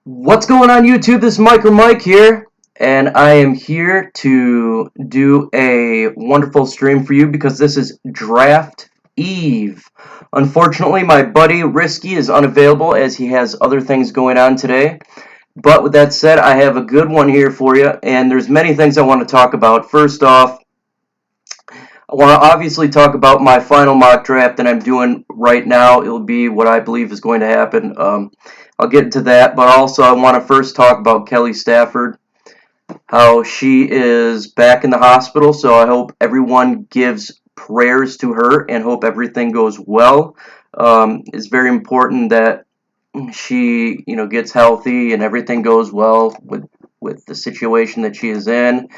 What's going on YouTube? This is Mike here, and I am here to do a wonderful stream for you because this is Draft Eve. Unfortunately, my buddy Risky is unavailable as he has other things going on today. But with that said, I have a good one here for you, and there's many things I want to talk about. First off, I want to obviously talk about my final mock draft that I'm doing right now. It'll be what I believe is going to happen. I'll get into that, but also I want to first talk about Kelly Stafford, how she is back in the hospital. So I hope everyone gives prayers to her and hope everything goes well. It's very important that she, gets healthy and everything goes well with the situation that she is in.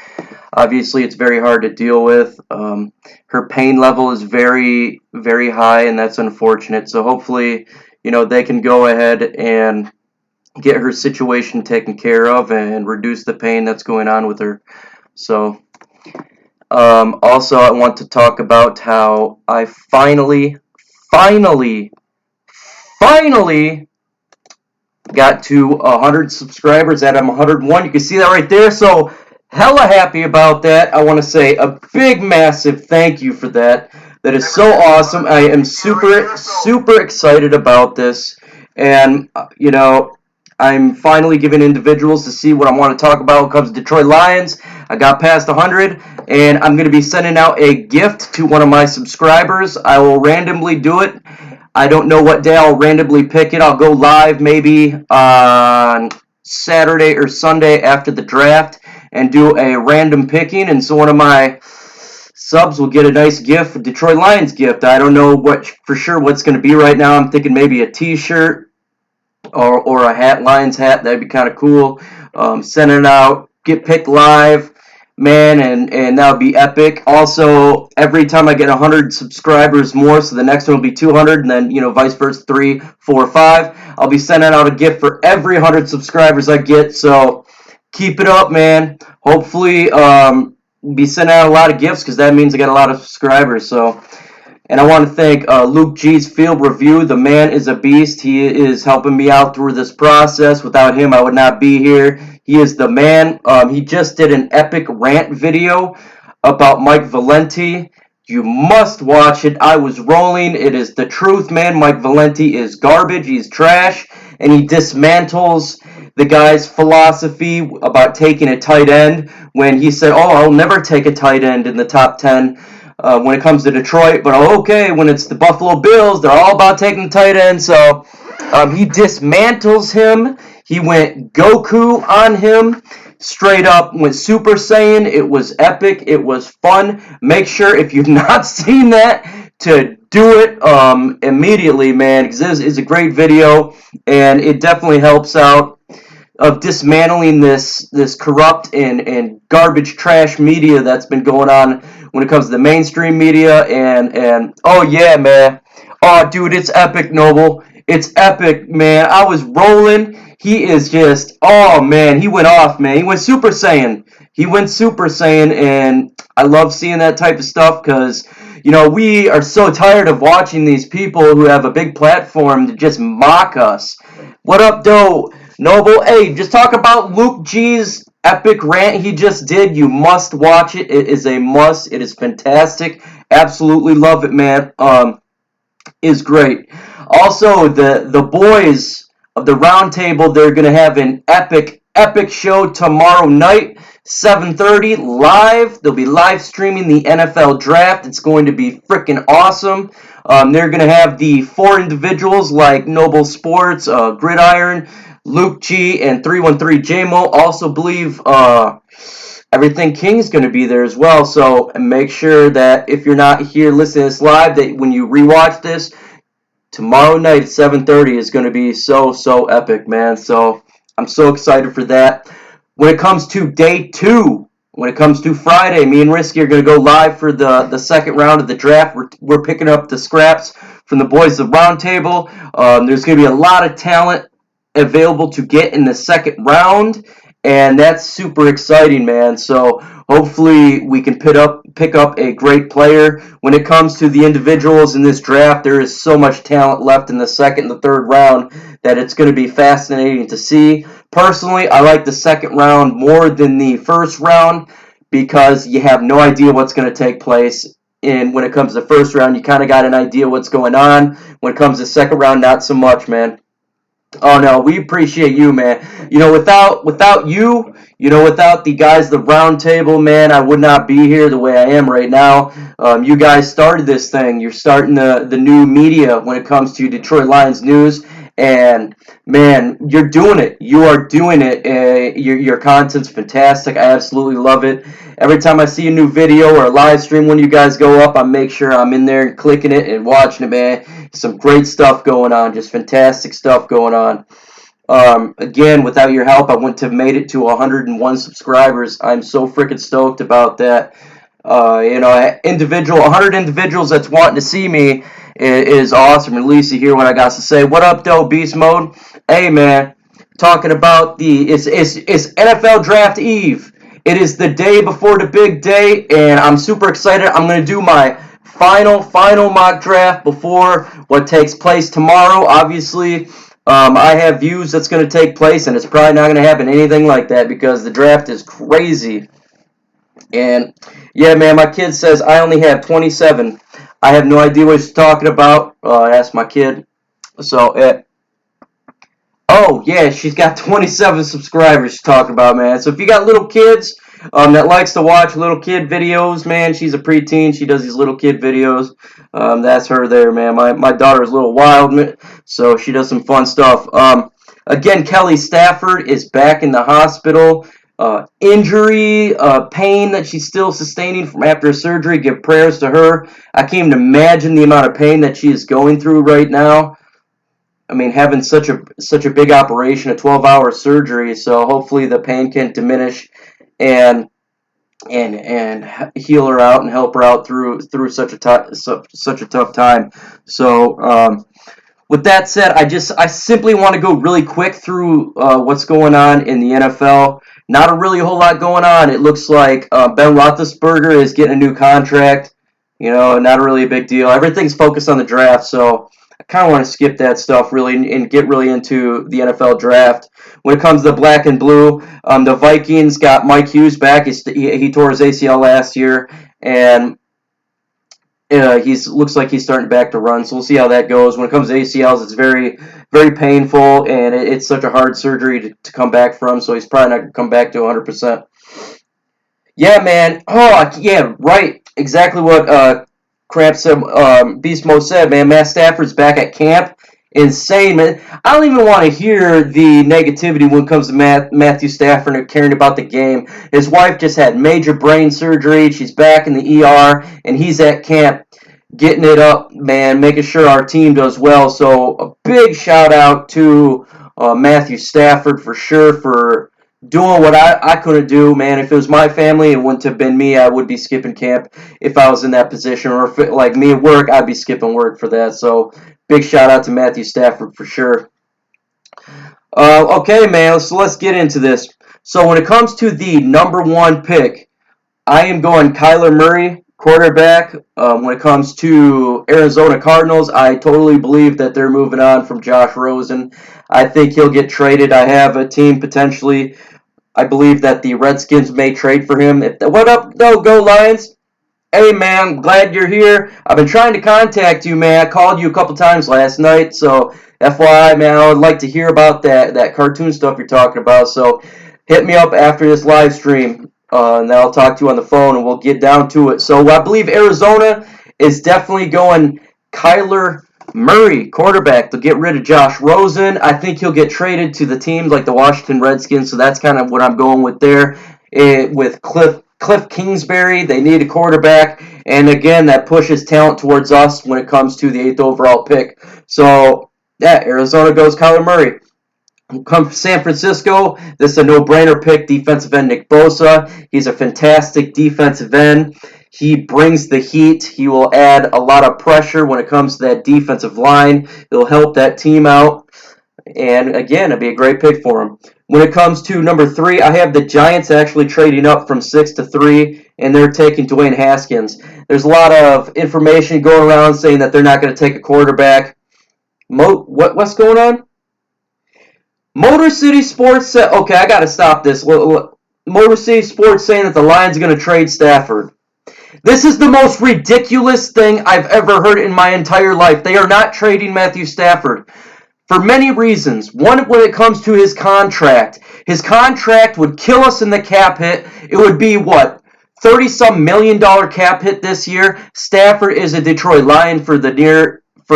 Obviously, it's very hard to deal with. Her pain level is very, very high, and that's unfortunate. So hopefully, they can go ahead and get her situation taken care of and reduce the pain that's going on with her. So, also, I want to talk about how I finally got to 100 subscribers. At I'm 101. You can see that right there. So, hella happy about that. I want to say a big, massive thank you for that. That is so awesome. I am super excited about this. And, I'm finally giving individuals to see what I want to talk about when it comes to Detroit Lions. I got past 100, and I'm going to be sending out a gift to one of my subscribers. I will randomly do it. I don't know what day I'll randomly pick it. I'll go live maybe on Saturday or Sunday after the draft and do a random picking, and so one of my subs will get a nice gift, a Detroit Lions gift. I don't know what for sure what's going to be right now. I'm thinking maybe a T-shirt or a hat, Lions hat. That'd be kind of cool. Send it out, get picked live, man, and that would be epic. Also, every time I get 100 subscribers more, so the next one will be 200, and then vice versa, 3, 4, 5. I'll be sending out a gift for every 100 subscribers I get. So keep it up, man. Hopefully, be sending out a lot of gifts because that means I got a lot of subscribers. So. And I want to thank Luke G's Field Review. The man is a beast. He is helping me out through this process. Without him, I would not be here. He is the man. He just did an epic rant video about Mike Valenti. You must watch it. I was rolling. It is the truth, man. Mike Valenti is garbage. He's trash. And he dismantles the guy's philosophy about taking a tight end when he said, oh, I'll never take a tight end in the top 10. When it comes to Detroit, but okay, when it's the Buffalo Bills, they're all about taking the tight end, so he dismantles him. He went Goku on him, straight up went Super Saiyan. It was epic. It was fun. Make sure, if you've not seen that, to do it immediately, man, because this is a great video, and it definitely helps out of dismantling this corrupt and garbage trash media that's been going on when it comes to the mainstream media and oh yeah, man. Oh dude, it's epic, Noble. It's epic, man. I was rolling. He is just, oh man, he went off, man. He went Super Saiyan. And I love seeing that type of stuff because we are so tired of watching these people who have a big platform to just mock us. What up, Doe? Noble, hey, just talk about Luke G's epic rant he just did. You must watch it. It is a must. It is fantastic. Absolutely love it, man. Is great. Also, the boys of the round table, they're gonna have an epic show tomorrow night, 7:30 live. They'll be live streaming the NFL draft. It's going to be freaking awesome. They're gonna have the 4 individuals like Noble Sports, Gridiron, Luke G, and 313 JMO. Also believe Everything King is going to be there as well. So make sure that if you're not here listening to this live, that when you rewatch this, tomorrow night at 7:30 is going to be so epic, man. So I'm so excited for that. When it comes to day 2, when it comes to Friday, me and Risky are going to go live for the second round of the draft. We're picking up the scraps from the boys of the round table. There's going to be a lot of talent available to get in the second round, and that's super exciting, man. So hopefully we can pick up a great player. When it comes to the individuals in this draft, there is so much talent left in the second and the third round that it's going to be fascinating to see. Personally, I like the second round more than the first round because you have no idea what's going to take place. And when it comes to the first round, you kind of got an idea what's going on. When it comes to the second round, not so much, man. Oh no, we appreciate you, man. Without you, without the guys, the round table, man, I would not be here the way I am right now. You guys started this thing. You're starting the new media when it comes to Detroit Lions news, and man, you're doing it. You are doing it. Your content's fantastic. I absolutely love it. Every time I see a new video or a live stream when you guys go up, I make sure I'm in there and clicking it and watching it, man. Some great stuff going on, just fantastic stuff going on. Again, without your help, I wouldn't have made it to 101 subscribers. I'm so freaking stoked about that. 100 individuals that's wanting to see me is awesome. At least to hear what I got to say. What up, though, Beast Mode? Hey, man, talking about it's NFL Draft Eve. It is the day before the big day, and I'm super excited. I'm going to do my final mock draft before what takes place tomorrow. Obviously, I have views that's going to take place, and it's probably not going to happen anything like that because the draft is crazy. And yeah, man, my kid says I only have 27. I have no idea what he's talking about. Ask my kid. So, oh yeah, she's got 27 subscribers. She's talking about, man. So if you got little kids that likes to watch little kid videos, man, she's a preteen. She does these little kid videos. That's her there, man. My daughter's a little wild, so she does some fun stuff. Again, Kelly Stafford is back in the hospital. Injury, pain that she's still sustaining from after surgery. Give prayers to her. I can't even imagine the amount of pain that she is going through right now. I mean, having such a big operation, a 12-hour surgery. So hopefully the pain can diminish and heal her out and help her out through such a tough time. So with that said, I simply want to go really quick through what's going on in the NFL. Not a really whole lot going on. It looks like Ben Roethlisberger is getting a new contract. Not really a big deal. Everything's focused on the draft, so I kind of want to skip that stuff really and get really into the NFL draft. When it comes to the black and blue, the Vikings got Marquis back. He tore his ACL last year, and looks like he's starting back to run. So we'll see how that goes. When it comes to ACLs, it's very, very painful, and it's such a hard surgery to come back from. So he's probably not going to come back to 100%. Yeah, man. Oh, yeah, right. Exactly what Cramp said. Beast Mode said, man. Matt Stafford's back at camp. Insane, man. I don't even want to hear the negativity when it comes to Matthew Stafford and caring about the game. His wife just had major brain surgery. She's back in the ER, and he's at camp getting it up, man, making sure our team does well. So a big shout out to Matthew Stafford for sure for doing what I couldn't do, man. If it was my family, it wouldn't have been me. I would be skipping camp if I was in that position. Or if like me at work, I'd be skipping work for that. So big shout out to Matthew Stafford for sure. Okay, man, so let's get into this. So when it comes to the number one pick, I am going Kyler Murray, quarterback. When it comes to Arizona Cardinals, I totally believe that they're moving on from Josh Rosen. I think he'll get traded. I have a team potentially. I believe that the Redskins may trade for him. What up, though? Go Lions! Hey, man, glad you're here. I've been trying to contact you, man. I called you a couple times last night, so FYI, man, I would like to hear about that cartoon stuff you're talking about. So hit me up after this live stream, and then I'll talk to you on the phone, and we'll get down to it. So I believe Arizona is definitely going Kyler Murray, quarterback. They'll get rid of Josh Rosen. I think he'll get traded to the teams like the Washington Redskins, so that's kind of what I'm going with there. With Cliff Kingsbury, they need a quarterback, and again, that pushes talent towards us when it comes to the 8th overall pick. So, yeah, Arizona goes Kyler Murray. Come from San Francisco, this is a no-brainer pick, defensive end Nick Bosa. He's a fantastic defensive end. He brings the heat. He will add a lot of pressure when it comes to that defensive line. He'll help that team out. And again, it'd be a great pick for him. When it comes to number 3, I have the Giants actually trading up from 6 to 3, and they're taking Dwayne Haskins. There's a lot of information going around saying that they're not going to take a quarterback. What's going on? Motor City Sports said, okay, I got to stop this. Motor City Sports saying that the Lions are going to trade Stafford. This is the most ridiculous thing I've ever heard in my entire life. They are not trading Matthew Stafford for many reasons. One, when it comes to his contract would kill us in the cap hit. It would be what? $30-some million cap hit this year. Stafford is a Detroit Lion for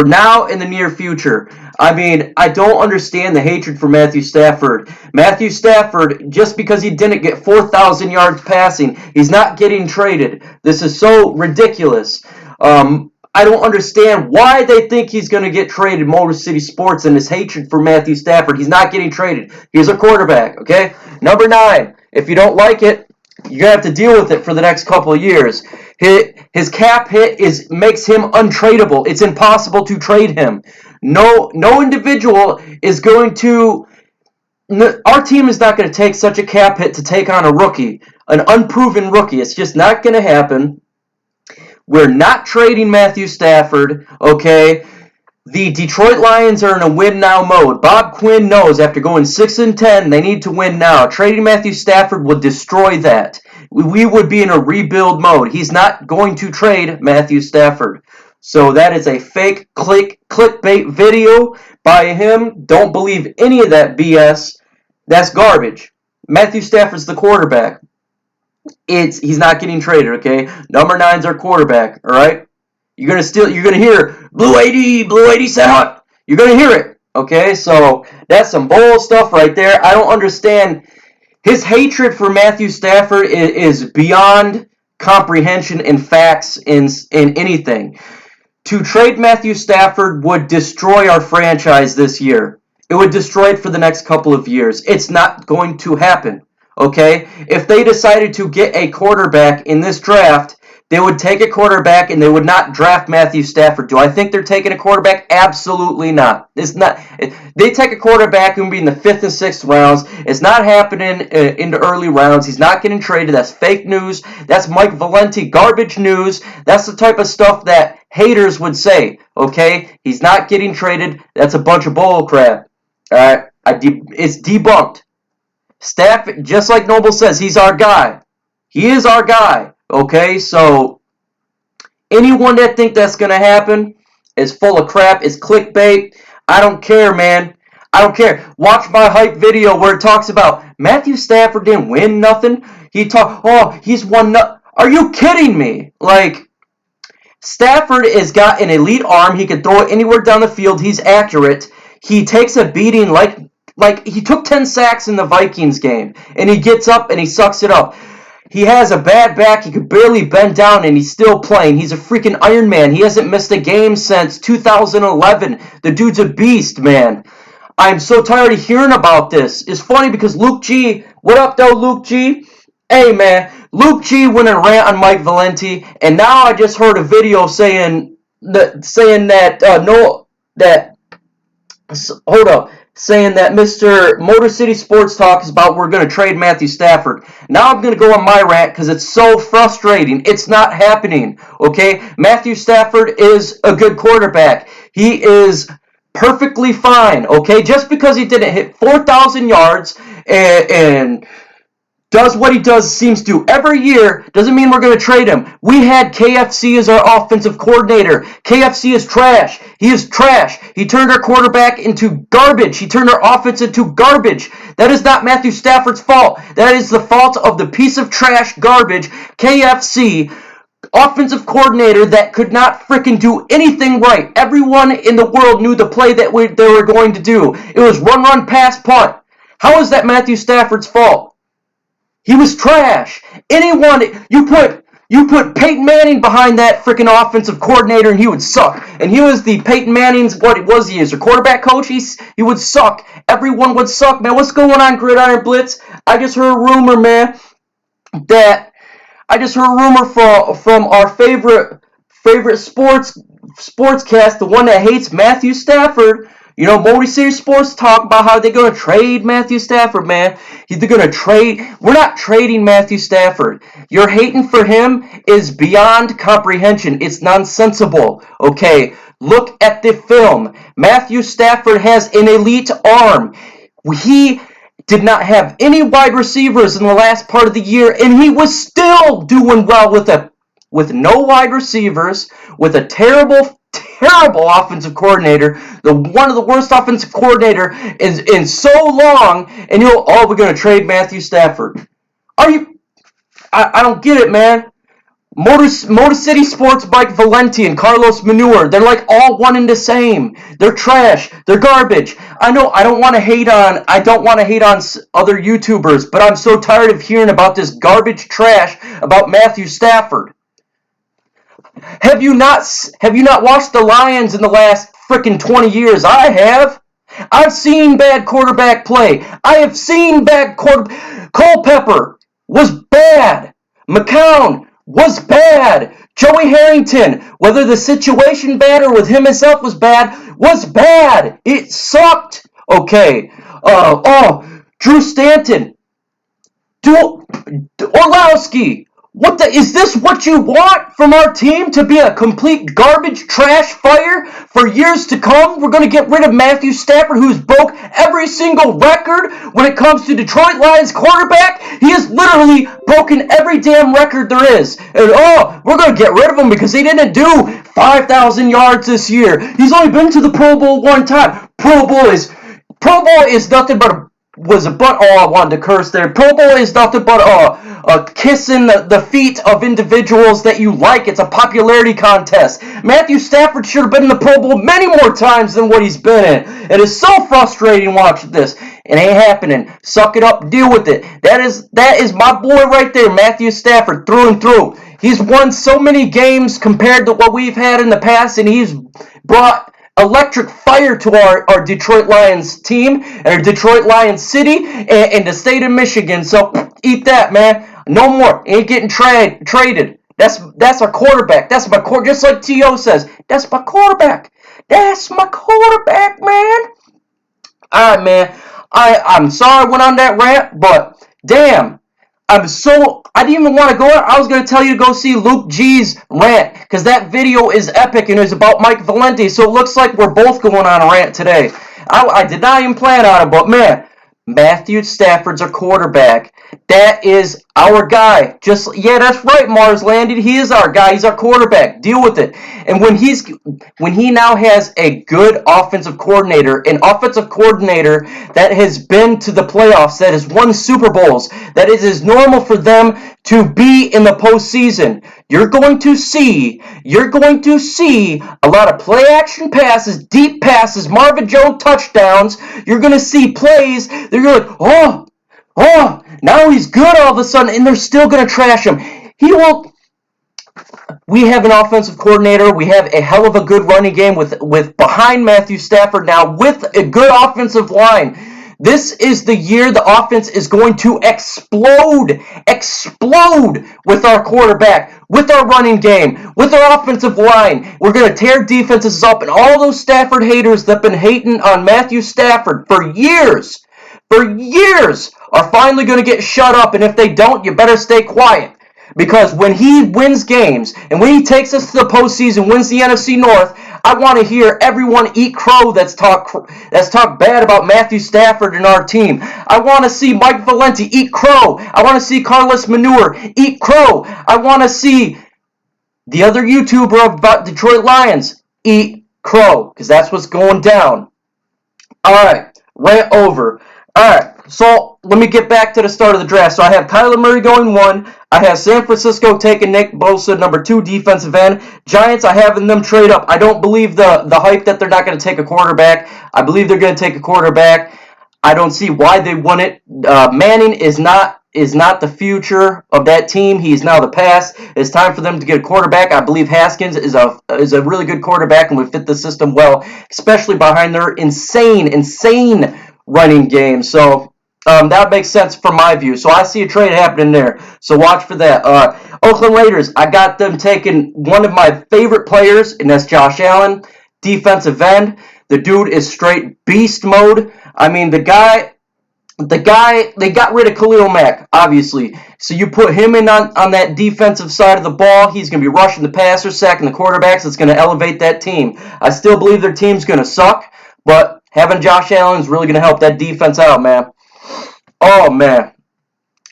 now and the near future. I mean, I don't understand the hatred for Matthew Stafford. Matthew Stafford, just because he didn't get 4,000 yards passing, he's not getting traded. This is so ridiculous. I don't understand why they think he's going to get traded, Motor City Sports, and his hatred for Matthew Stafford. He's not getting traded. He's a quarterback, okay? Number 9, if you don't like it, you're going to have to deal with it for the next couple of years. His cap hit makes him untradeable. It's impossible to trade him. No individual is going to... Our team is not going to take such a cap hit to take on a rookie, an unproven rookie. It's just not going to happen. We're not trading Matthew Stafford, okay? The Detroit Lions are in a win-now mode. Bob Quinn knows after going 6-10, they need to win now. Trading Matthew Stafford would destroy that. We would be in a rebuild mode. He's not going to trade Matthew Stafford. So that is a fake clickbait video by him. Don't believe any of that BS. That's garbage. Matthew Stafford's the quarterback. He's not getting traded, okay? Number 9's our quarterback, all right? You're gonna hear Blue 87. You're gonna hear it, okay? So that's some bold stuff right there. I don't understand. His hatred for Matthew Stafford is beyond comprehension in facts in anything. To trade Matthew Stafford would destroy our franchise this year. It would destroy it for the next couple of years. It's not going to happen, okay? If they decided to get a quarterback in this draft, they would take a quarterback and they would not draft Matthew Stafford. Do I think they're taking a quarterback? Absolutely not. It's not. They take a quarterback who would be in the 5th and 6th rounds. It's not happening in the early rounds. He's not getting traded. That's fake news. That's Mike Valenti garbage news. That's the type of stuff that haters would say. Okay, he's not getting traded. That's a bunch of bull crap. All right, it's debunked. Stafford, just like Noble says, he's our guy. He is our guy. Okay, so anyone that think that's going to happen is full of crap, is clickbait. I don't care, man. I don't care. Watch my hype video where it talks about Matthew Stafford didn't win nothing. He's won nothing. Are you kidding me? Like, Stafford has got an elite arm. He can throw it anywhere down the field. He's accurate. He takes a beating like he took 10 sacks in the Vikings game, and he gets up and he sucks it up. He has a bad back. He could barely bend down, and he's still playing. He's a freaking Iron Man. He hasn't missed a game since 2011. The dude's a beast, man. I'm so tired of hearing about this. It's funny because Luke G, what up, though, Luke G? Hey, man, Luke G went and rant on Mike Valenti, and now I just heard a video saying that Mr. Motor City Sports Talk is about we're going to trade Matthew Stafford. Now I'm going to go on my rant because it's so frustrating. It's not happening, okay? Matthew Stafford is a good quarterback. He is perfectly fine, okay? Just because he didn't hit 4,000 yards and does what he seems to every year doesn't mean we're going to trade him. We had KFC as our offensive coordinator. KFC is trash. He is trash. He turned our quarterback into garbage. He turned our offense into garbage. That is not Matthew Stafford's fault. That is the fault of the piece of trash garbage KFC offensive coordinator that could not freaking do anything right. Everyone in the world knew the play that they were going to do. It was run, pass, punt. How is that Matthew Stafford's fault? He was trash. You put Peyton Manning behind that freaking offensive coordinator and he would suck. And he was the Peyton Manning's, he is, a quarterback coach? He would suck. Everyone would suck, man. What's going on, Gridiron Blitz? I just heard a rumor, man, from our favorite sportscast, the one that hates Matthew Stafford. You know, Motor City Sports talk about how they're going to trade Matthew Stafford, man. They're going to trade. We're not trading Matthew Stafford. Your hating for him is beyond comprehension. It's nonsensical, okay? Look at the film. Matthew Stafford has an elite arm. He did not have any wide receivers in the last part of the year, and he was still doing well with no wide receivers, with a terrible offensive coordinator, one of the worst offensive coordinator in so long, and we're going to trade Matthew Stafford. Are you? I don't get it, man. Motor City Sports, Mike Valenti and Carlos Manure, they're like all one and the same. They're trash. They're garbage. I know I don't want to hate on other YouTubers, but I'm so tired of hearing about this garbage trash about Matthew Stafford. Have you not watched the Lions in the last freaking 20 years? I have. I've seen bad quarterback play. I have seen bad Culpepper was bad. McCown was bad. Joey Harrington, whether the situation bad or with him himself was bad. It sucked. Okay. Drew Stanton. Orlowski. Is this what you want from our team, to be a complete garbage trash fire for years to come? We're going to get rid of Matthew Stafford, who's broke every single record when it comes to Detroit Lions quarterback. He has literally broken every damn record there is. And we're going to get rid of him because he didn't do 5,000 yards this year. He's only been to the Pro Bowl one time. Pro Bowl is nothing but I wanted to curse there. Pro Bowl is nothing but kissing the feet of individuals that you like. It's a popularity contest. Matthew Stafford should have been in the Pro Bowl many more times than what he's been in. It is so frustrating watching this. It ain't happening. Suck it up. Deal with it. That is my boy right there, Matthew Stafford, through and through. He's won so many games compared to what we've had in the past, and he's brought electric fire to our Detroit Lions team and our Detroit Lions city and the state of Michigan. So eat that, man. No more. Ain't getting traded. That's our quarterback. That's my quarterback. Just like T.O. says, that's my quarterback. That's my quarterback, man. All right, man. I'm sorry I went on that rant, but damn. I didn't even want to go out. I was going to tell you to go see Luke G's rant, because that video is epic and it's about Mike Valenti, so it looks like we're both going on a rant today. I did not even plan on it, but man, Matthew Stafford's our quarterback. That is our guy. That's right, Mars landed. He is our guy. He's our quarterback. Deal with it. And when he now has a good offensive coordinator, an offensive coordinator that has been to the playoffs, that has won Super Bowls, that it is normal for them to be in the postseason, you're going to see a lot of play action passes, deep passes, Marvin Jones touchdowns. You're going to see plays that you're like, now he's good all of a sudden, and they're still going to trash him. We have an offensive coordinator. We have a hell of a good running game with behind Matthew Stafford now, with a good offensive line. This is the year the offense is going to explode with our quarterback, with our running game, with our offensive line. We're going to tear defenses up, and all those Stafford haters that have been hating on Matthew Stafford for years are finally going to get shut up, and if they don't, you better stay quiet. Because when he wins games, and when he takes us to the postseason, wins the NFC North, I want to hear everyone eat crow that's talk bad about Matthew Stafford and our team. I want to see Mike Valenti eat crow. I want to see Carlos Manure eat crow. I want to see the other YouTuber about Detroit Lions eat crow, because that's what's going down. Alright, rant over. Alright, so let me get back to the start of the draft. So I have Kyler Murray going 1. I have San Francisco taking Nick Bosa, number 2 defensive end. Giants, I have them trade up. I don't believe the hype that they're not going to take a quarterback. I believe they're going to take a quarterback. I don't see why they wouldn't. Manning is not the future of that team. He is now the past. It's time for them to get a quarterback. I believe Haskins is a really good quarterback and would fit the system well, especially behind their insane running game. So that makes sense from my view. So I see a trade happening there. So watch for that. Oakland Raiders, I got them taking one of my favorite players, and that's Josh Allen, defensive end. The dude is straight beast mode. I mean, the guy, they got rid of Khalil Mack, obviously. So you put him in on that defensive side of the ball, he's going to be rushing the passer, sacking the quarterbacks. It's going to elevate that team. I still believe their team's going to suck, but Having Josh Allen is really going to help that defense out, man. Oh, man.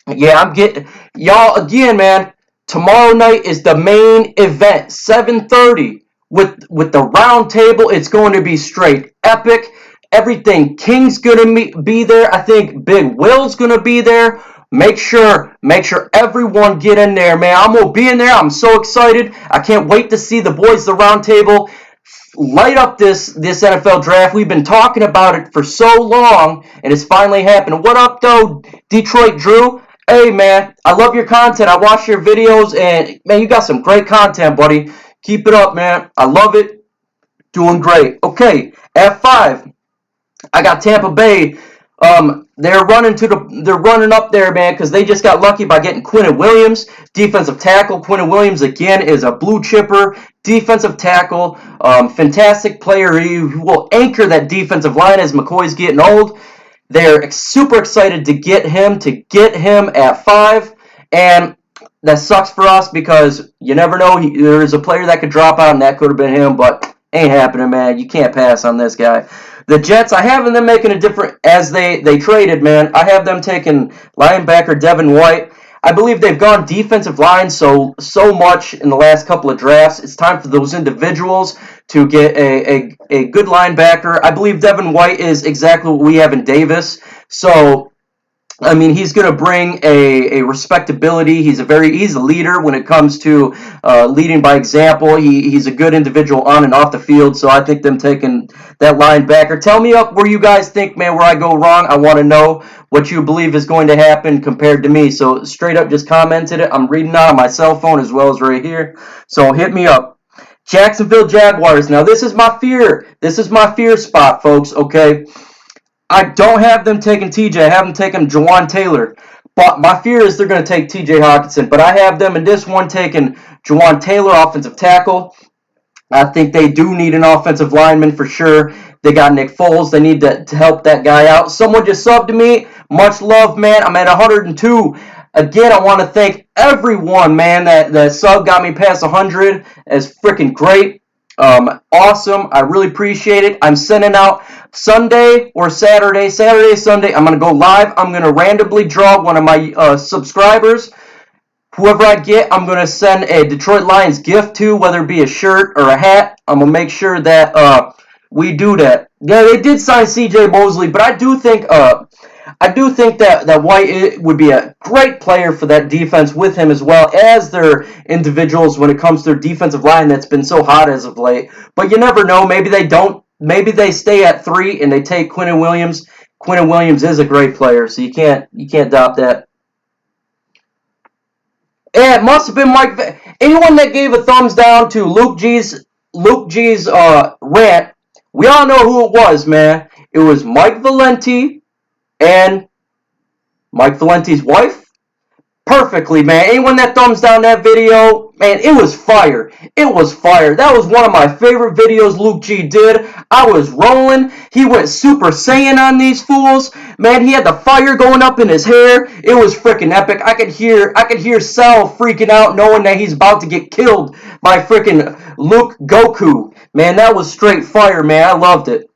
Yeah, I'm getting y'all again, man. Tomorrow night is the main event, 7:30 with the round table. It's going to be straight epic. Everything. King's gonna be there. I think Big Will's gonna be there. Make sure everyone get in there, man. I'm gonna be in there. I'm so excited. I can't wait to see the boys, the round table, light up this NFL draft. We've been talking about it for so long, and it's finally happened. What up, though, Detroit Drew? Hey, man, I love your content. I watch your videos, and, man, you got some great content, buddy. Keep it up, man. I love it. Doing great. Okay, at 5, I got Tampa Bay. They're running up there, man, because they just got lucky by getting Quinnen Williams, defensive tackle. Quinnen Williams again is a blue chipper, defensive tackle, fantastic player. He will anchor that defensive line as McCoy's getting old. They're super excited to get him at 5, and that sucks for us because you never know. There's a player that could drop out, and that could have been him, but ain't happening, man. You can't pass on this guy. The Jets, I have them making a different, as they traded, man. I have them taking linebacker Devin White. I believe they've gone defensive line so much in the last couple of drafts. It's time for those individuals to get a good linebacker. I believe Devin White is exactly what we have in Davis. So, I mean, he's going to bring a respectability. He's a leader when it comes to leading by example. He's a good individual on and off the field. So I think them taking that linebacker. Tell me up where you guys think, man, where I go wrong. I want to know what you believe is going to happen compared to me. So straight up just commented it. I'm reading out on my cell phone as well as right here. So hit me up. Jacksonville Jaguars. Now this is my fear. This is my fear spot, folks, okay? I don't have them taking TJ. I have them taking Jawan Taylor. But my fear is they're going to take TJ Hawkinson. But I have them in this one taking Jawan Taylor, offensive tackle. I think they do need an offensive lineman for sure. They got Nick Foles. They need to help that guy out. Someone just subbed to me. Much love, man. I'm at 102. Again, I want to thank everyone, man. That sub got me past 100. It's freaking great. Awesome. I really appreciate it. I'm sending out Sunday or Saturday, Sunday. I'm going to go live. I'm going to randomly draw one of my subscribers. Whoever I get, I'm going to send a Detroit Lions gift to, whether it be a shirt or a hat. I'm going to make sure that we do that. Yeah, they did sign C.J. Mosley, but I do think that White would be a great player for that defense with him as well as their individuals when it comes to their defensive line that's been so hot as of late. But you never know. Maybe they don't. Maybe they stay at 3 and they take Quinnen Williams. Quinnen Williams is a great player, so you can't doubt that. Yeah, it must have been Mike. Anyone that gave a thumbs down to Luke G's rant, we all know who it was, man. It was Mike Valenti and Mike Valenti's wife. Perfectly, man. Anyone that thumbs down that video, man, it was fire. It was fire. That was one of my favorite videos Luke G did. I was rolling. He went Super Saiyan on these fools. Man, he had the fire going up in his hair. It was freaking epic. I could hear Sal freaking out knowing that he's about to get killed by freaking Luke Goku. Man, that was straight fire, man. I loved it.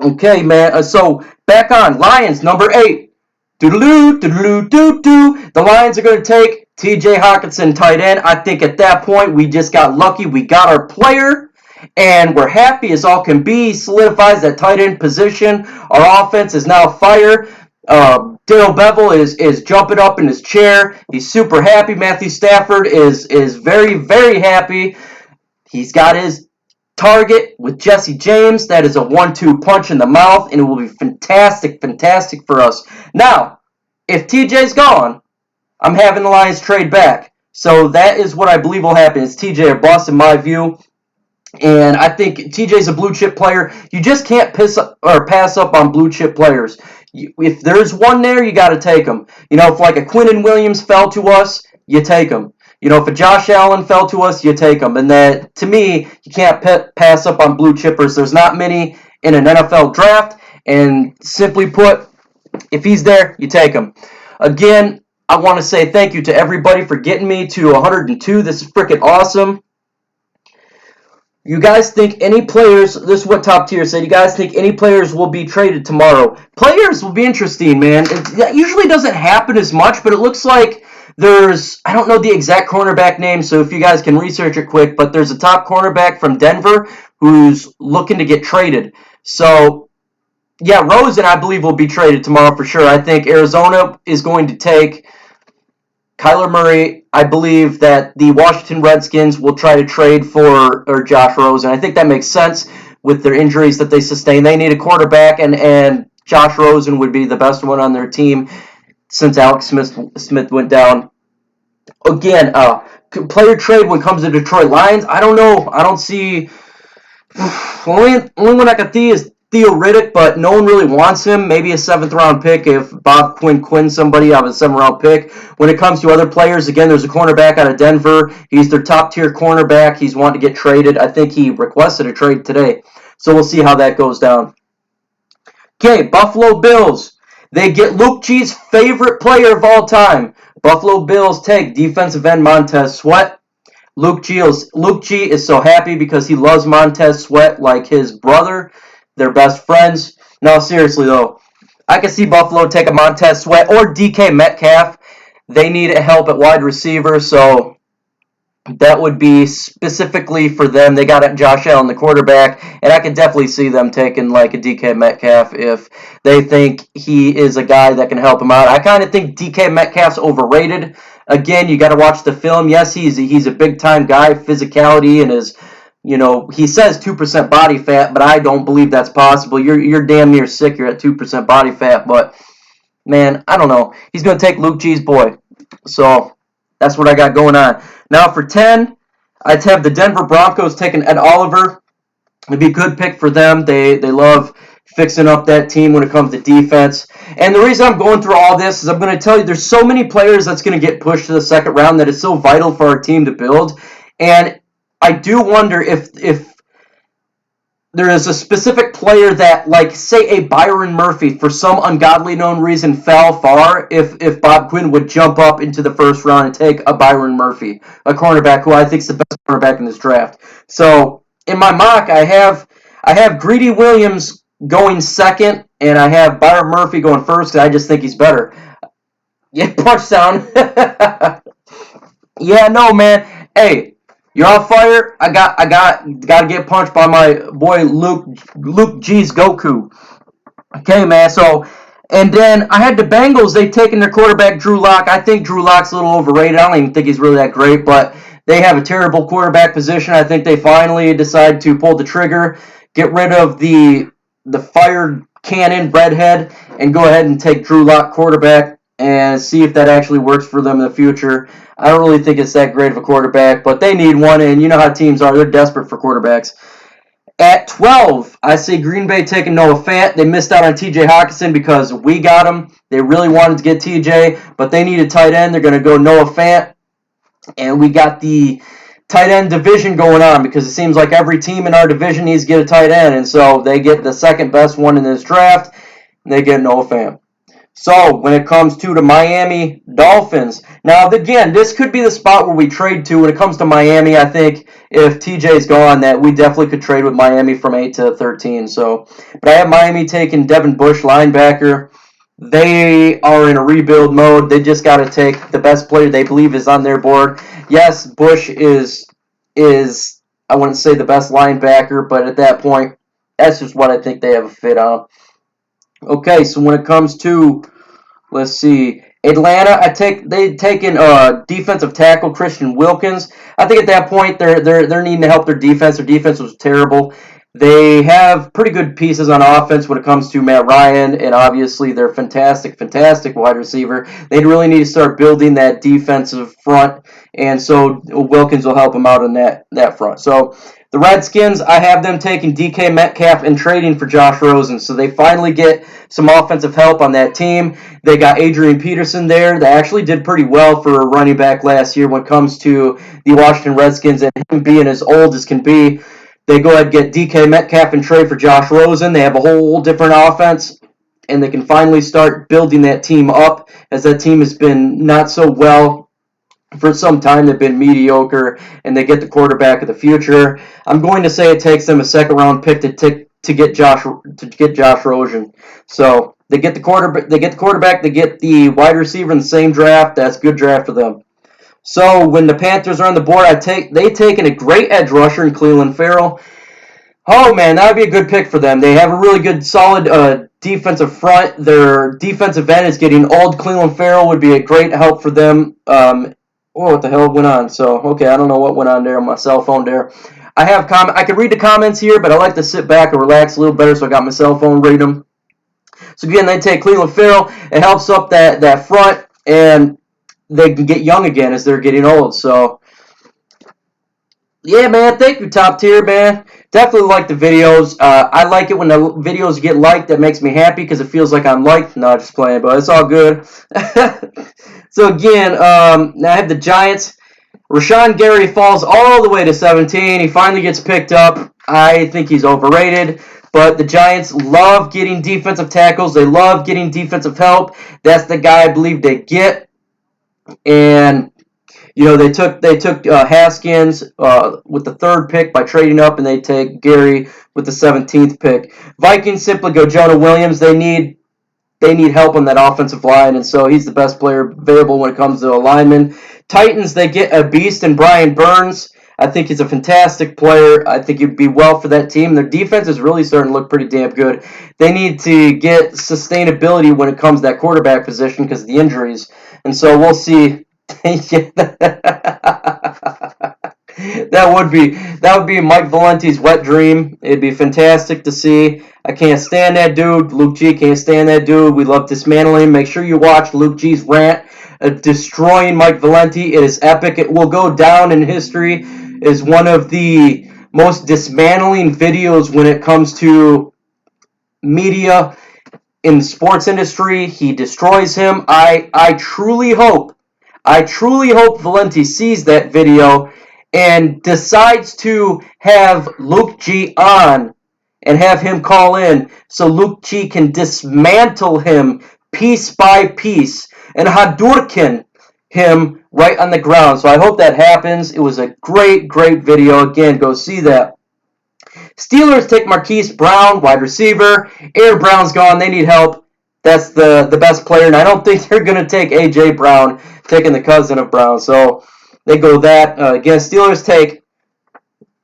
Okay, man. So, back on. Lions, number 8. The Lions are going to take TJ Hawkinson, tight end. I think at that point we just got lucky. We got our player, and we're happy as all can be. Solidifies that tight end position. Our offense is now fire. Dale Bevel is jumping up in his chair. He's super happy. Matthew Stafford is very, very happy. He's got his target with Jesse James. That is a 1-2 punch in the mouth, and it will be fantastic for us. Now, if TJ's gone, I'm having the Lions trade back. So that is what I believe will happen. It's TJ or bust in my view. And I think TJ's a blue chip player. You just can't pass up on blue chip players. If there's one there, you got to take them. You know, if like a Quinnen Williams fell to us, you take them. You know, if a Josh Allen fell to us, you take them. And that, to me, you can't pass up on blue chippers. There's not many in an NFL draft. And simply put, if he's there, you take him. Again, I want to say thank you to everybody for getting me to 102. This is freaking awesome. You guys think any players, this is what Top Tier said, you guys think any players will be traded tomorrow? Players will be interesting, man. That usually doesn't happen as much, but it looks like there's, I don't know the exact cornerback name, so if you guys can research it quick, but there's a top cornerback from Denver who's looking to get traded. So, yeah, Rosen, I believe, will be traded tomorrow for sure. I think Arizona is going to take Kyler Murray. I believe that the Washington Redskins will try to trade for Josh Rosen. I think that makes sense with their injuries that they sustain. They need a quarterback, and Josh Rosen would be the best one on their team since Alex Smith went down. Again, player trade when it comes to Detroit Lions, I don't know. I don't see. Only one I can see is Theo Riddick, but no one really wants him. Maybe a 7th-round pick if Bob Quinn somebody out of a 7th-round pick. When it comes to other players, again, there's a cornerback out of Denver. He's their top-tier cornerback. He's wanting to get traded. I think he requested a trade today. So we'll see how that goes down. Okay, Buffalo Bills. They get Luke G's favorite player of all time. Buffalo Bills take defensive end Montez Sweat. Luke G is so happy because he loves Montez Sweat like his brother. They're best friends. No, seriously though, I can see Buffalo take a Montez Sweat or DK Metcalf. They need help at wide receiver, so that would be specifically for them. They got Josh Allen, the quarterback, and I could definitely see them taking like a DK Metcalf if they think he is a guy that can help them out. I kind of think DK Metcalf's overrated. Again, you got to watch the film. Yes, he's a big time guy, physicality and his, he says 2% body fat, but I don't believe that's possible. You're damn near sick. You're at 2% body fat, but man, I don't know. He's going to take Luke G's boy. So that's what I got going on. Now for 10, I'd have the Denver Broncos taking Ed Oliver. It'd be a good pick for them. They love fixing up that team when it comes to defense. And the reason I'm going through all this is I'm going to tell you there's so many players that's going to get pushed to the second round that is so vital for our team to build. And I do wonder if there is a specific player that, like, say a Byron Murphy, for some ungodly known reason, fell far, if Bob Quinn would jump up into the first round and take a Byron Murphy, a cornerback who I think is the best cornerback in this draft. So, in my mock, I have Greedy Williams going second, and I have Byron Murphy going first, because I just think he's better. Yeah, punch down. Yeah, no, man. Hey, you're on fire. I got to get punched by my boy Luke G's Goku. Okay, man. So, and then I had the Bengals. They've taken their quarterback Drew Lock. I think Drew Lock's a little overrated. I don't even think he's really that great, but they have a terrible quarterback position. I think they finally decide to pull the trigger, get rid of the fired cannon Breadhead, and go ahead and take Drew Lock quarterback and see if that actually works for them in the future. I don't really think it's that great of a quarterback, but they need one, and you know how teams are. They're desperate for quarterbacks. At 12, I see Green Bay taking Noah Fant. They missed out on TJ Hawkinson because we got him. They really wanted to get TJ, but they need a tight end. They're going to go Noah Fant. And we got the tight end division going on because it seems like every team in our division needs to get a tight end. And so they get the second best one in this draft. And they get Noah Fant. So, when it comes to the Miami Dolphins, now, again, this could be the spot where we trade to. When it comes to Miami, I think if TJ's gone, that we definitely could trade with Miami from 8 to 13. So, but I have Miami taking Devin Bush, linebacker. They are in a rebuild mode. They just got to take the best player they believe is on their board. Yes, Bush is I wouldn't say the best linebacker, but at that point, that's just what I think they have a fit on. Okay, so when it comes to, let's see, Atlanta, they've taken defensive tackle Christian Wilkins. I think at that point they're needing to help their defense. Their defense was terrible. They have pretty good pieces on offense when it comes to Matt Ryan, and obviously they're fantastic wide receiver. They really need to start building that defensive front, and so Wilkins will help them out on that front. So the Redskins, I have them taking DK Metcalf and trading for Josh Rosen. So they finally get some offensive help on that team. They got Adrian Peterson there. They actually did pretty well for a running back last year when it comes to the Washington Redskins and him being as old as can be. They go ahead and get DK Metcalf and trade for Josh Rosen. They have a whole different offense, and they can finally start building that team up as that team has been not so well for some time they've been mediocre, and they get the quarterback of the future. I'm going to say it takes them a second round pick to get Josh Rosen. So they get the quarterback, they get the wide receiver in the same draft. That's a good draft for them. So when the Panthers are on the board, they taken a great edge rusher in Cleveland Farrell. Oh man, that would be a good pick for them. They have a really good, solid defensive front. Their defensive end is getting old. Cleveland Farrell would be a great help for them. What the hell went on? So okay, I don't know what went on there on my cell phone there. I could read the comments here, but I like to sit back and relax a little better, so I got my cell phone read them. So again, they take Cleveland Farrell. It helps up that front, and they can get young again as they're getting old. So yeah, man, thank you, Top Tier, man. Definitely like the videos. I like it when the videos get liked. That makes me happy because it feels like I'm liked. No, just playing, but it's all good. So again, now I have the Giants. Rashawn Gary falls all the way to 17. He finally gets picked up. I think he's overrated. But the Giants love getting defensive tackles. They love getting defensive help. That's the guy I believe they get. And they took Haskins with the third pick by trading up, and they take Gary with the 17th pick. Vikings simply go Jonah Williams. They need help on that offensive line, and so he's the best player available when it comes to a lineman. Titans, they get a beast in Brian Burns. I think he's a fantastic player. I think he'd be well for that team. Their defense is really starting to look pretty damn good. They need to get sustainability when it comes to that quarterback position because of the injuries, and so we'll see. That would be Mike Valenti's wet dream. It'd be fantastic to see. I can't stand that dude. Luke G can't stand that dude. We love dismantling. Make sure you watch Luke G's rant destroying Mike Valenti. It is epic. It will go down in history as one of the most dismantling videos when it comes to media in the sports industry. He destroys him. I truly hope Valenti sees that video and decides to have Luke G on and have him call in so Luke G can dismantle him piece by piece and Hadouken him right on the ground. So I hope that happens. It was a great, great video. Again, go see that. Steelers take Marquis Brown, wide receiver. Aaron Brown's gone. They need help. That's the best player, and I don't think they're going to take A.J. Brown, taking the cousin of Brown. So they go that. Again, Steelers take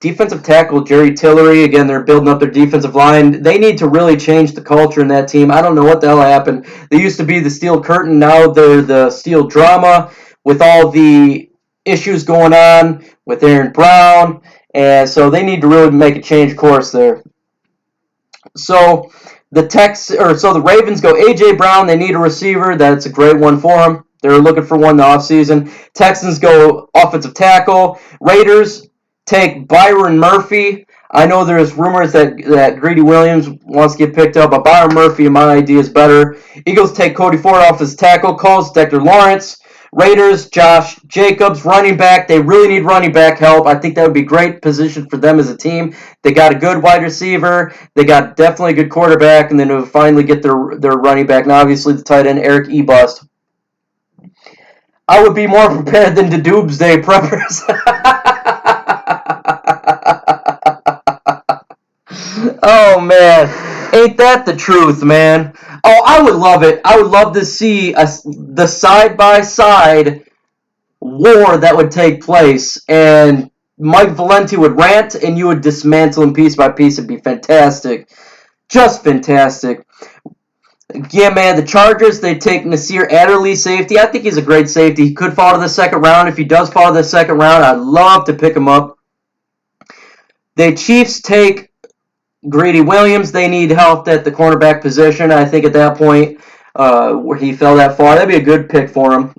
defensive tackle Jerry Tillery. Again, they're building up their defensive line. They need to really change the culture in that team. I don't know what the hell happened. They used to be the Steel Curtain. Now they're the Steel Drama with all the issues going on with Aaron Brown. And so they need to really make a change course there. So the Ravens go A.J. Brown. They need a receiver. That's a great one for them. They're looking for one in the offseason. Texans go offensive tackle. Raiders take Byron Murphy. I know there's rumors that Greedy Williams wants to get picked up, but Byron Murphy, in my idea, is better. Eagles take Cody Ford off his tackle. Colts, Dexter Lawrence. Raiders, Josh Jacobs, running back. They really need running back help. I think that would be a great position for them as a team. They got a good wide receiver. They got definitely a good quarterback, and then they'll finally get their running back. Now, obviously, the tight end, Eric Ebust. I would be more prepared than the Doomsday Preppers. Oh, man. Ain't that the truth, man? Oh, I would love it. I would love to see the side-by-side war that would take place, and Mike Valenti would rant, and you would dismantle him piece by piece. It'd be fantastic. Just fantastic. Yeah, man, the Chargers, they take Nasir Adderley, safety. I think he's a great safety. He could fall to the second round. If he does fall to the second round, I'd love to pick him up. The Chiefs take Greedy Williams. They need help at the cornerback position. I think at that point where he fell that far, that'd be a good pick for him.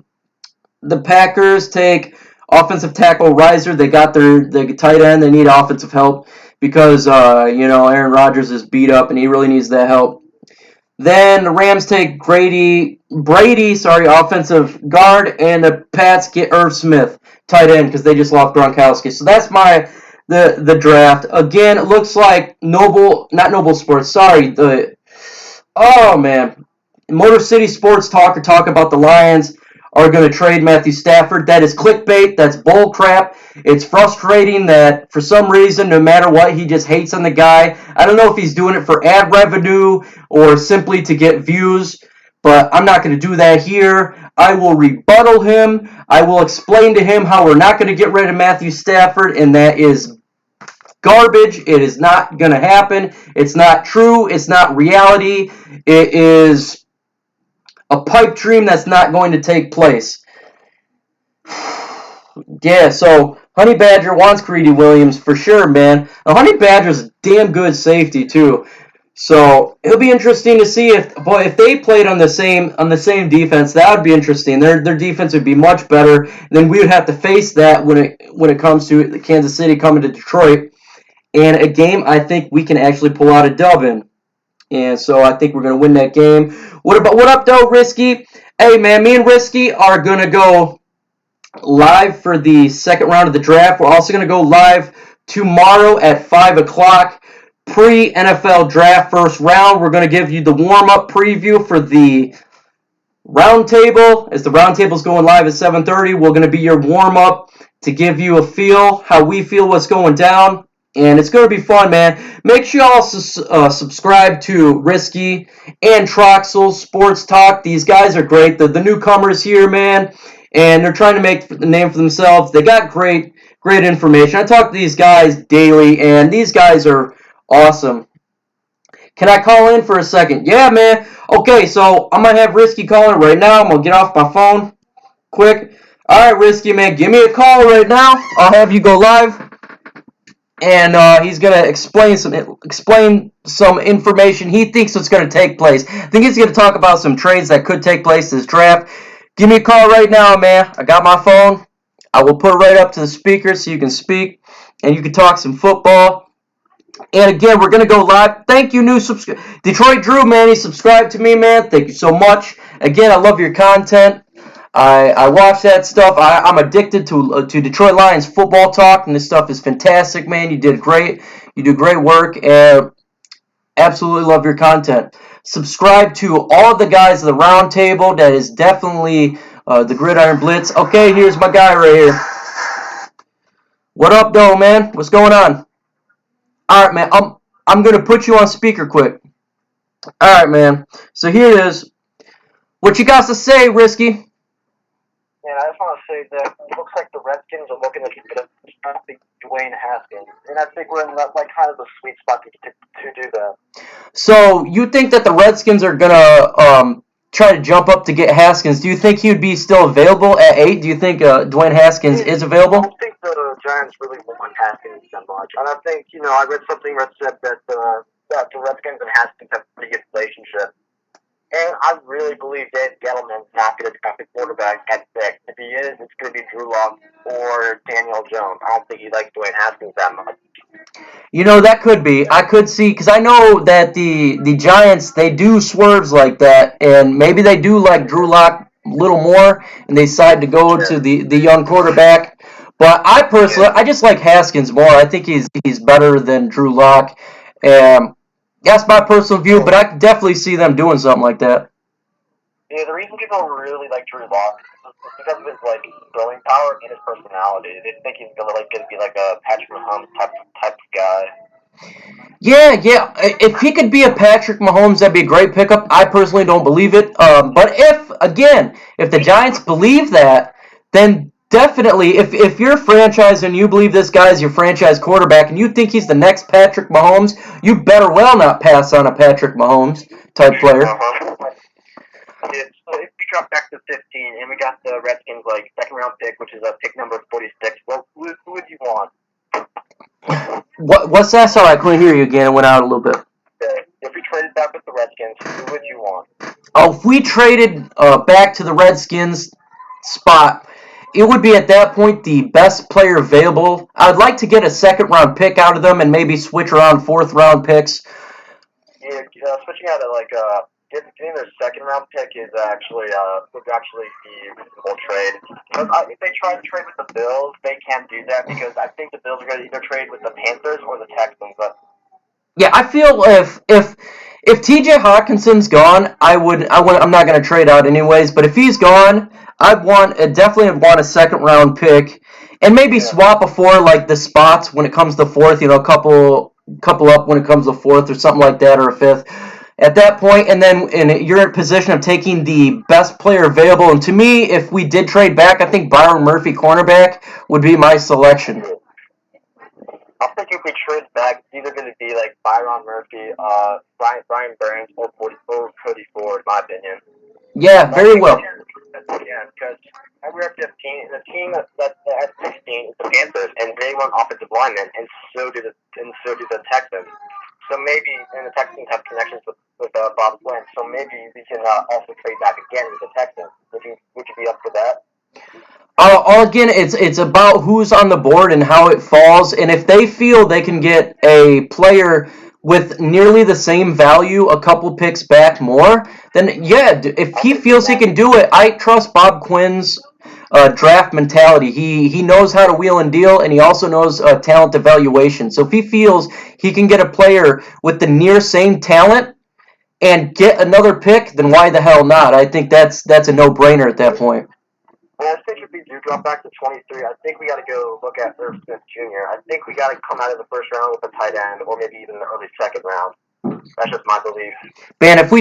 The Packers take offensive tackle Reiser. They got their tight end. They need offensive help because Aaron Rodgers is beat up and he really needs that help. Then the Rams take Brady, offensive guard, and the Pats get Irv Smith, tight end, because they just lost Gronkowski. So that's the draft. Again, it looks like Motor City Sports Talk about the Lions are going to trade Matthew Stafford. That is clickbait. That's bull crap. It's frustrating that for some reason, no matter what, he just hates on the guy. I don't know if he's doing it for ad revenue or simply to get views, but I'm not going to do that here. I will rebuttal him. I will explain to him how we're not going to get rid of Matthew Stafford, and that is garbage. It is not going to happen. It's not true. It's not reality. It is a pipe dream that's not going to take place. Yeah, so Honey Badger wants Greedy Williams for sure, man. Now, Honey Badger's a damn good safety too. So it'll be interesting to see if they played on the same defense. That would be interesting. Their defense would be much better. Then we would have to face that when it comes to Kansas City coming to Detroit, and a game I think we can actually pull out a dub in. And so I think we're gonna win that game. What up, though, Risky? Hey man, me and Risky are gonna go live for the second round of the draft. We're also gonna go live tomorrow at 5 o'clock. Pre-NFL draft first round. We're going to give you the warm-up preview for the roundtable. As the roundtable's going live at 7:30, we're going to be your warm-up to give you a feel, how we feel what's going down. And it's going to be fun, man. Make sure you also subscribe to Risky and Troxel Sports Talk. These guys are great. The newcomers here, man. And they're trying to make the name for themselves. They got great information. I talk to these guys daily, and these guys are awesome. Can I call in for a second? Yeah, man. Okay, so I'm going to have Risky calling right now. I'm going to get off my phone quick. All right, Risky, man. Give me a call right now. I'll have you go live. And he's going to explain some information he thinks is going to take place. I think he's going to talk about some trades that could take place this draft. Give me a call right now, man. I got my phone. I will put it right up to the speaker so you can speak. And you can talk some football. And again, we're going to go live. Thank you, new subscriber. Detroit Drew, man, he subscribed to me, man. Thank you so much. Again, I love your content. I watch that stuff. I'm addicted to Detroit Lions football talk, and this stuff is fantastic, man. You did great. You do great work, and absolutely love your content. Subscribe to all the guys of the round table. That is definitely the Gridiron Blitz. Okay, here's my guy right here. What up, though, man? What's going on? All right, man. I'm gonna put you on speaker quick. All right, man. So here it is. What you got to say, Risky? And I just want to say that it looks like the Redskins are looking at drafting Dwayne Haskins, and I think we're in that kind of the sweet spot to do that. So you think that the Redskins are gonna try to jump up to get Haskins? Do you think he would be still available at 8? Do you think Dwayne Haskins is available? I don't think the Giants really want Haskins that much, and I think I read something that said that the Redskins and Haskins have a pretty good relationship. And I really believe Dave Gettleman's not going to draft a quarterback at 6. If he is, it's going to be Drew Lock or Daniel Jones. I don't think he likes Dwayne Haskins that much. That could be. I could see, because I know that the Giants, they do swerves like that, and maybe they do like Drew Lock a little more, and they decide to go to the young quarterback. But I personally, I just like Haskins more. I think he's better than Drew Lock. That's my personal view, but I can definitely see them doing something like that. Yeah, the reason people really like Drew Lock is because of his throwing power and his personality. They think he's gonna be like a Patrick Mahomes type of guy. Yeah. If he could be a Patrick Mahomes, that'd be a great pickup. I personally don't believe it. But if the Giants believe that, then definitely, if you're a franchise and you believe this guy's your franchise quarterback and you think he's the next Patrick Mahomes, you better well not pass on a Patrick Mahomes type player. Yeah, so if we drop back to 15 and we got the Redskins second round pick, which is pick number 46, well, who would you want? What's that? Sorry, I couldn't hear you again. It went out a little bit. If we traded back with the Redskins, who would you want? Oh, if we traded back to the Redskins spot, it would be at that point the best player available. I would like to get a second round pick out of them and maybe switch around fourth round picks. Yeah, switching out of getting their second round pick is would actually be a reasonable trade. Because if they try to trade with the Bills, they can't do that because I think the Bills are going to either trade with the Panthers or the Texans. But yeah, I feel If TJ Hawkinson's gone, I'm not going to trade out anyways. But if he's gone, definitely want a second round pick, and maybe swap before like the spots when it comes to fourth. A couple up when it comes to fourth or something like that, or a fifth. At that point, and then you're in position of taking the best player available. And to me, if we did trade back, I think Byron Murphy, cornerback, would be my selection. I think if we trade back, it's either going to be like Byron Murphy, Brian Burns, or Cody Ford, in my opinion. Yeah, very well. Yeah, because we're at 15, and the team that's at 16 is the Panthers, and they want offensive linemen, and so do the Texans. So maybe, and the Texans have connections with Bob Flynn, so maybe we can also trade back again with the Texans. Would you be up for that? Again, it's about who's on the board and how it falls, and if they feel they can get a player with nearly the same value, a couple picks back more, then yeah, if he feels he can do it, I trust Bob Quinn's draft mentality. He knows how to wheel and deal, and he also knows talent evaluation. So if he feels he can get a player with the near same talent and get another pick, then why the hell not? I think that's a no-brainer at that point. Well, I think if we do drop back to 23, I think we got to go look at Irv Smith Jr. I think we got to come out of the first round with a tight end, or maybe even the early second round. That's just my belief. Man, if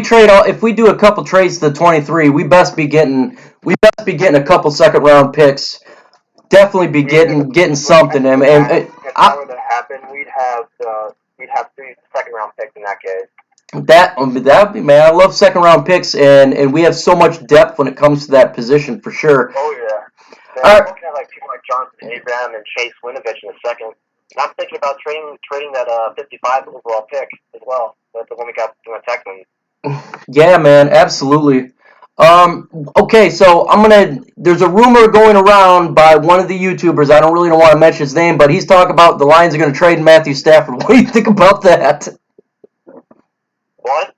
we do a couple trades to the 23, we best be getting a couple second round picks. Definitely be getting something. And if that were to happen, we'd have 3 second round picks in that case. That'd be, man. I love second round picks, and we have so much depth when it comes to that position for sure. Oh yeah. I'm looking at like people like Jonathan Abram and Chase Winovich in a second. And I'm thinking about trading that 55 overall pick as well. That's the one we got from the Texans. Yeah, man, absolutely. Okay, so there's a rumor going around by one of the YouTubers. I don't want to mention his name, but he's talking about the Lions are going to trade Matthew Stafford. What do you think about that? What?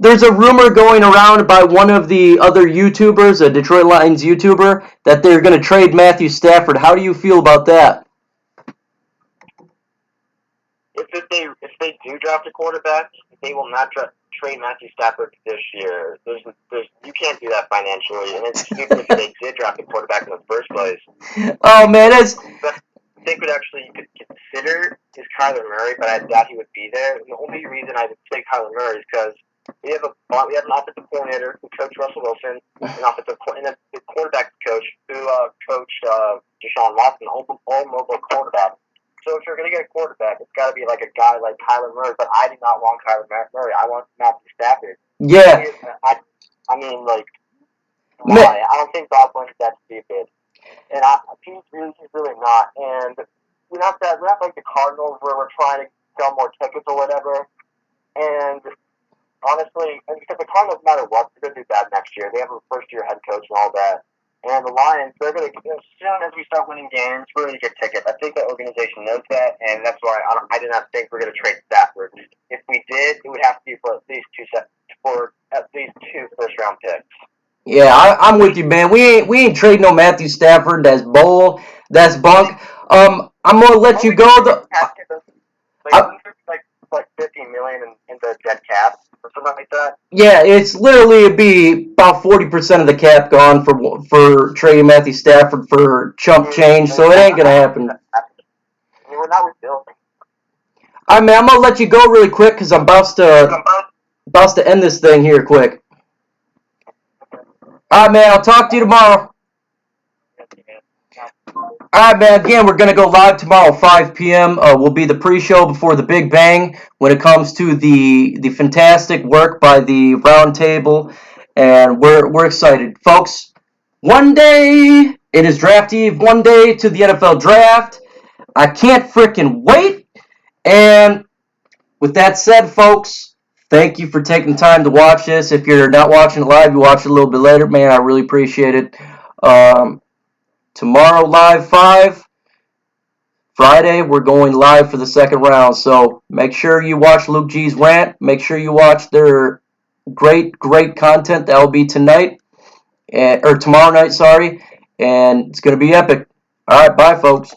There's a rumor going around by one of the other YouTubers, a Detroit Lions YouTuber, that they're going to trade Matthew Stafford. How do you feel about that? If they do draft a quarterback, they will not trade Matthew Stafford this year. You can't do that financially, and it's stupid if they did draft a quarterback in the first place. Oh man, I think you could consider is Kyler Murray, but I doubt he would be there. The only reason I would say Kyler Murray is because we have an offensive coordinator who coached Russell Wilson, and a quarterback coach who coached Deshaun Watson, all mobile quarterback. So if you're going to get a quarterback, it's got to be like a guy like Kyler Murray. But I do not want Kyler Murray. I want Matthew Stafford. Yeah. I mean, like, why? I don't think Bob Wynn's that stupid. And he's really not. And we're not like the Cardinals where we're trying to sell more tickets or whatever. And honestly, because the Cardinals, no matter what, they're going to do bad next year. They have a first-year head coach and all that. And the Lions, they're going to, as soon as we start winning games, we're going to get tickets. I think the organization knows that, and that's why I do not think we're going to trade Stafford. If we did, it would have to be for at least two first-round picks. Yeah, I'm with you, man. We ain't trading no Matthew Stafford. That's bull. That's bunk. I'm gonna let you go. Like $50 million in the dead cap or something like that. Yeah, it'd be about 40% of the cap gone for trading Matthew Stafford for chump change. So it ain't gonna happen. I mean, we're not rebuilding. I'm gonna let you go really quick because I'm about to end this thing here quick. All right, man. I'll talk to you tomorrow. All right, man. Again, we're going to go live tomorrow, 5 p.m. Will be the pre-show before the Big Bang when it comes to the fantastic work by the round table, and we're excited. Folks, one day it is draft eve, one day to the NFL draft. I can't freaking wait. And with that said, folks, thank you for taking time to watch this. If you're not watching it live, you watch it a little bit later. Man, I really appreciate it. Tomorrow, live 5. Friday, we're going live for the second round. So make sure you watch Luke G's rant. Make sure you watch their great content that will be tonight. Or tomorrow night, sorry. And it's going to be epic. All right, bye, folks.